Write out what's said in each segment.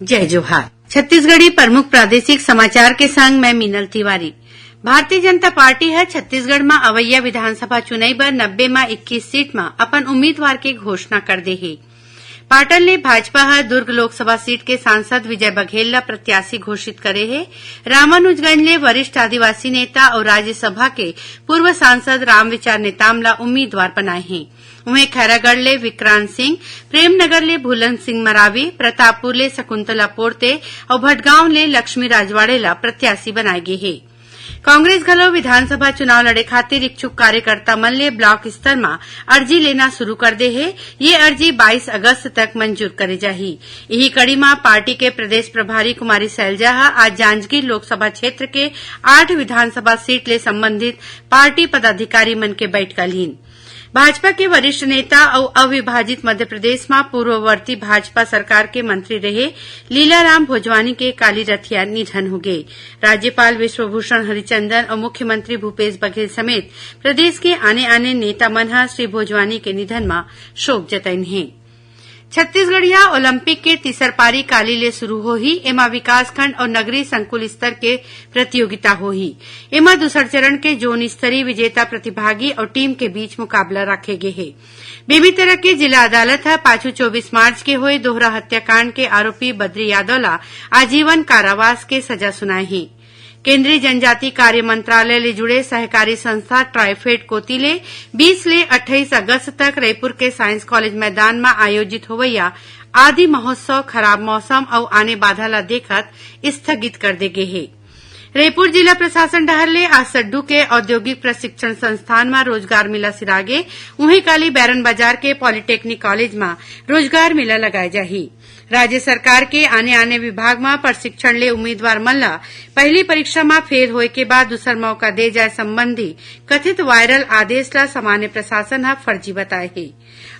जय जोहार। छत्तीसगढ़ी प्रमुख प्रादेशिक समाचार के संग मैं मीनल तिवारी। भारतीय जनता पार्टी है छत्तीसगढ़ में अवैया विधानसभा चुनाव बर 90 में 21 सीट में अपन उम्मीदवार के घोषणा कर दे है। पाटन ने भाजपा है दुर्ग लोकसभा सीट के सांसद विजय बघेल ला प्रत्याशी घोषित करे है। रामानुजगंज ने वरिष्ठ आदिवासी नेता और राज्यसभा के पूर्व सांसद रामविचार नेताम ला उम्मीदवार बनाए हैं। उन्हें खैरागढ़ ले विक्रांत सिंह, प्रेमनगर ले भूलन सिंह मरावी, प्रतापपुर ले शकुंतला पोर्ते और भटगांव ले लक्ष्मी राजवाड़े ला प्रत्याशी बनाए गए है। कांग्रेस घलो विधानसभा चुनाव लड़े खातिर इच्छुक कार्यकर्ता मन ले ब्लॉक स्तर में अर्जी लेना शुरू कर दे है। ये अर्जी 22 अगस्त तक मंजूर करे जाही। यही कड़ी में पार्टी के प्रदेश प्रभारी कुमारी शैलजा आज जांजगीर लोकसभा क्षेत्र के 8 विधानसभा सीट ले संबंधित पार्टी पदाधिकारी मन के बैठक लीन। भाजपा के वरिष्ठ नेता और अविभाजित मध्य प्रदेश में पूर्ववर्ती भाजपा सरकार के मंत्री रहे लीलाराम भोजवानी के काली रथिया निधन हो गए। राज्यपाल विश्वभूषण हरिचंदन और मुख्यमंत्री भूपेश बघेल समेत प्रदेश के आने नेता मन श्री भोजवानी के निधन में शोक जतैन है। छत्तीसगढ़िया ओलंपिक के तीसर पारी काली ले शुरू होही। एमा विकासखंड और नगरीय संकुल स्तर के प्रतियोगिता होही। एमा दूसर चरण के जोन स्तरीय विजेता प्रतिभागी और टीम के बीच मुकाबला रखे गए है। बेमेतरा के जिला अदालत है पाछू 24 मार्च के हुए दोहरा हत्याकांड के आरोपी बद्री यादव ला आजीवन कारावास के सजा सुनाए है। केंद्रीय जनजाति कार्य मंत्रालय ले जुड़े सहकारी संस्था ट्राइफेड कोती ले 20 ले 28 अगस्त तक रायपुर के साइंस कॉलेज मैदान में आयोजित होवैया आदि महोत्सव खराब मौसम और आने बाधा ला देखत स्थगित कर दे गए है। रायपुर जिला प्रशासन डहर ले आज सड्डू के औद्योगिक प्रशिक्षण संस्थान में रोजगार मेला सिरागे। उहीं काली बैरन बाजार के पॉलिटेक्निक कॉलेज में रोजगार मेला लगाए जाही। राज्य सरकार के आने विभाग में प्रशिक्षण ले उम्मीदवार मन ला पहली परीक्षा में फेल होए के बाद दूसर मौका दे जाए संबंधी कथित वायरल आदेश ला सामान्य प्रशासन हा फर्जी बताए है।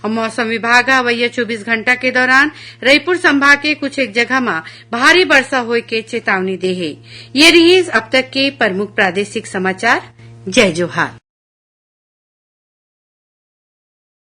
और मौसम विभाग अवैया 24 घंटा के दौरान रायपुर संभाग के कुछ एक जगह में भारी वर्षा होए के चेतावनी दे है। ये रही अब तक के प्रमुख प्रादेशिक समाचार। जय जोहार।